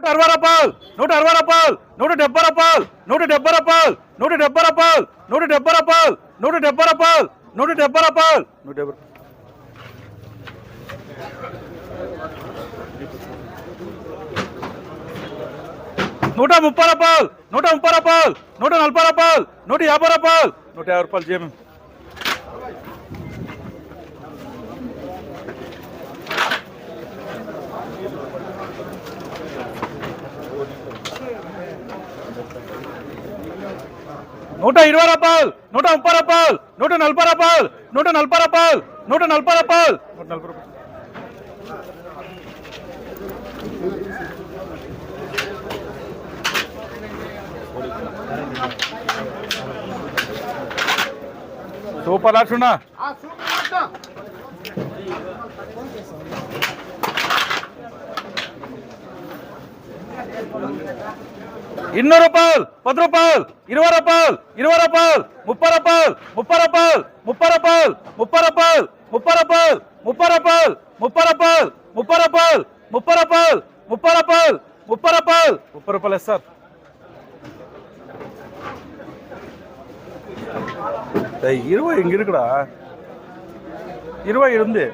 160 రూపాయలు 160 రూపాయలు 170 రూపాయలు 170 రూపాయలు 170 రూపాయలు 170 రూపాయలు 170 రూపాయలు 170 రూపాయలు 130 రూపాయలు 130 రూపాయలు 140 రూపాయలు 150 రూపాయలు 150 రూపాయలు చేయము. నూట 20 రూపాయలు 130 రూపాయలు 140 రూపాయలు 140 రూపాయలు 140 రూపాయలు 140 రూపాయలు. సూపర్ లాచున్నా 200 రూపాయలు 10 రూపాయలు 20 రూపాయలు 20 రూపాయలు 30 రూపాయలు 30 రూపాయలు 30 రూపాయలు 30 రూపాయలు 30 రూపాయలు 30 రూపాయలు 30 రూపాయలు 30 రూపాయలు 30 రూపాయలు 30 రూపాయలు 30 రూపాయలు 30 రూపాయలు సార్. 20 ఇంక ఇక్కడ 20 ఉంది.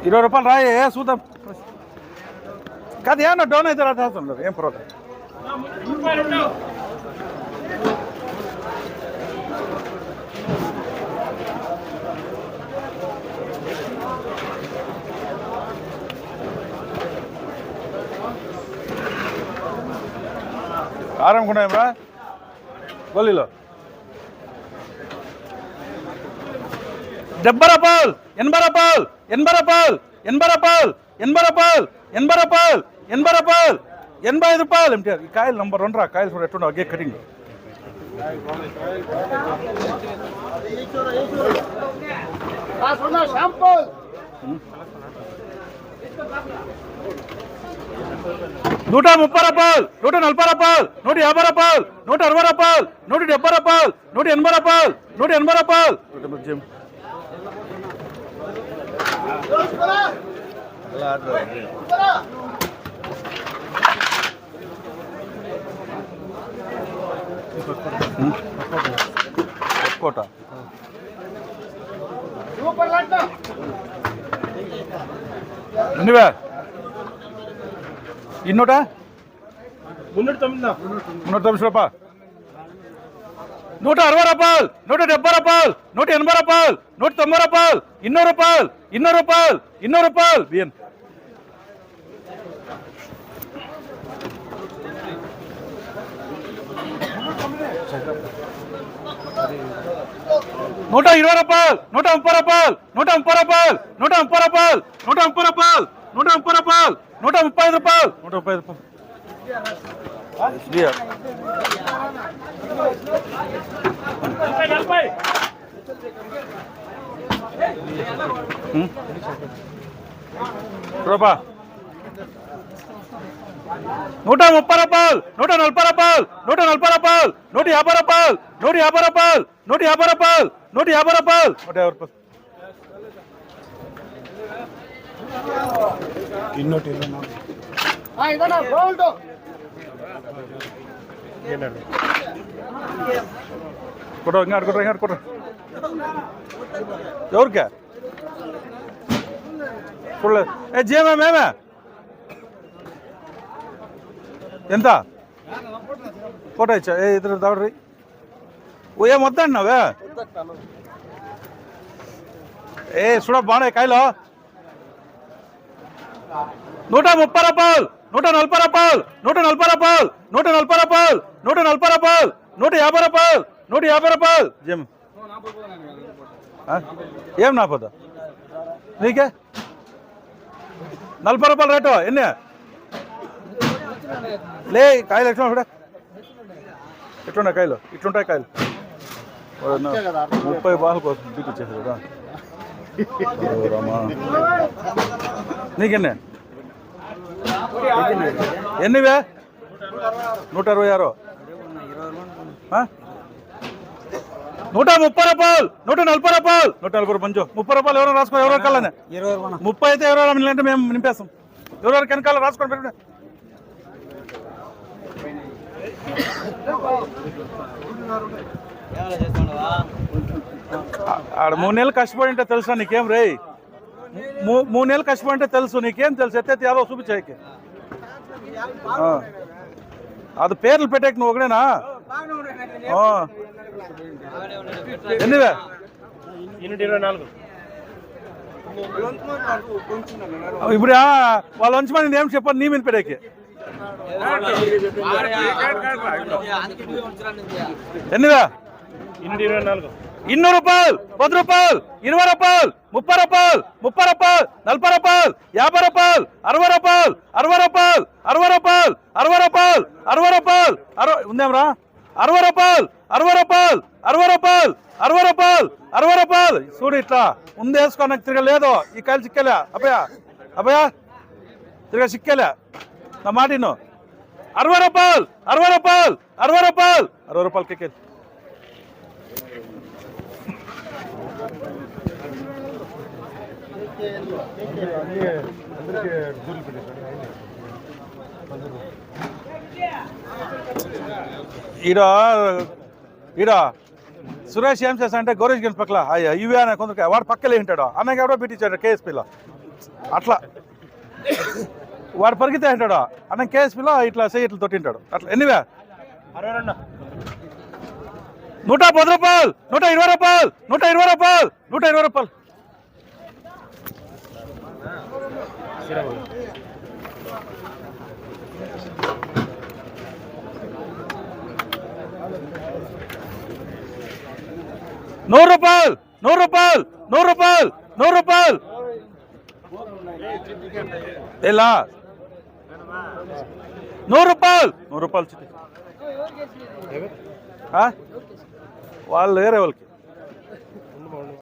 20 రూపాయలు రాయే చూద్దాం. కాదు ఏమన్నా డౌన్ అయితే రాస్తుండదు ఏం పర్వాలేదు. కారం కూడా ఏమరా గోళీలో 70 రూపాయలు 80 రూపాయలు 80 రూపాయలు 80 రూపాయలు 80 రూపాయలు 80 రూపాయలు 80 రూపాయలు 85 రూపాయలు. ఏమిటి ఈ కాయలు నంబర్ 2 రా. కాయలు చూడ ఎట్టుండవు గే కటింగ్. నూట 30 రూపాయలు 140 రూపాయలు 150 రూపాయలు 160 రూపాయలు 170 రూపాయలు 180 రూపాయలు 180 రూపాయలు. కోట ఎన్నివే ఇన్నూట 390 రూపాయలు 160 రూపాయలు 170 రూపాయలు 180 రూపాయలు 190 రూపాయలు 200 రూపాయలు 200 రూపాయలు 200 రూపాయలు బియ్యం 120 రూపాయలు 130 రూపాయలు 130 రూపాయలు 130 రూపాయలు 130 రూపాయలు 130 రూపాయలు 135 రూపాయలు 135 రూపాయలు. రూపా 130 రూపాయలు 140 రూపాయలు 140 రూపాయలు 150 రూపాయలు 150 రూపాయలు 150 రూపాయలు 150 రూపాయలు 150 రూపాయలు. కొట్టు ఇంకా కొట్టు ఇంకా కొట్టు. ఎవరికా చూడలేదు. ఏ జీఎమే మేమే ఎంత ఫోటో ఇచ్చా. ఏ ఇద్దరు దావడ్రీ ఓ ఏం వద్దన్నావే. ఏ చూడ బాగున్నాయి కాయలు. 130 రూపాయలు 140 రూపాయలు 140 రూపాయలు 140 రూపాయలు 140 రూపాయలు 150 రూపాయలు 150 రూపాయలు. జేమ్ ఏం నా పోదా నీకే 40 రూపాయలు రేటు. ఎన్ని లే కాయలు ఎట్లా కూడా ఎట్లున్నాయి కాయలు? ఇట్లుంటాయి కాయలు. 30 బాల్ కోసం చూపించేసారు కదా. నీకెన్ని ఎన్నివే? 166 130 రూపాయలు 140 రూపాయలు 140 పంచు 30 రూపాయలు ఎవరో రాసుకో. ఎవరో కల్లానే 30 అయితే ఎవరో అంటే మేము నింపేస్తాం. ఎవరెవరికి వెనకాల రాసుకోండి పెట్టండి. ఆడ 3 నెలలు కష్టపడి ఉంటే తెలుసా నీకేం రే? 3 నెలలు కష్టపడి ఉంటే తెలుసు నీకేం తెలుసు? ఎత్తైతే యాదో చూపించాయికి అది పేర్లు పెట్టాక నువ్వు ఒకడేనా? ఎన్నివే? 24. ఇప్పుడు వాళ్ళ మంచి మంది ఏం చెప్పారు నీ మీద పెట్టాకి? ఎన్నివే? 24. 200 రూపాయలు, 10 రూపాయలు, 20 రూపాయలు, 30 రూపాయలు, 30 రూపాయలు, 40 రూపాయలు, 50 రూపాయలు, 60 రూపాయలు, 60 రూపాయలు, 60 రూపాయలు, 60 రూపాయలు, 60 రూపాయలు, ఉందేమరా? 60 రూపాయలు, 60 రూపాయలు, 60 రూపాయలు, 60 రూపాయలు, 60 రూపాయలు. చూడు ఇట్లా ఉంది వేసుకో. నాకు తిరగలేదు ఈ కాయలు చిక్కలే అబ్బయా, అబ్బయా తిరగ చిక్కలే నా మాట విను. 60 రూపాయలు, 60 రూపాయలు, 60 రూపాయలు, 60 రూపాయలు కేకేది. ఈడ సురేష్ ఏం చేస్తా అంటే గౌరేష్ గంజ్ పక్కల ఇవే అనే కొందరు వాడు పక్కలే ఉంటాడు. అన్నకి ఎవడో పెట్టించాడు కేఎస్పీలో. అట్లా వాడు పరిగితే ఉంటాడు అన్న కేఎస్పీలో ఇట్లా ఇట్లా తొట్టింటాడు అట్లా. ఎన్నివే? 110 రూపాయలు, 120 రూపాయలు, 120 రూపాయలు, 120 రూపాయలు. నూరు రూపాయలు, 100 రూపాయలు, 100 రూపాయలు, 100 రూపాయలు. ఎలా 100 రూపాయలు, 100 రూపాయలు వాళ్ళు వేరే వాళ్ళకి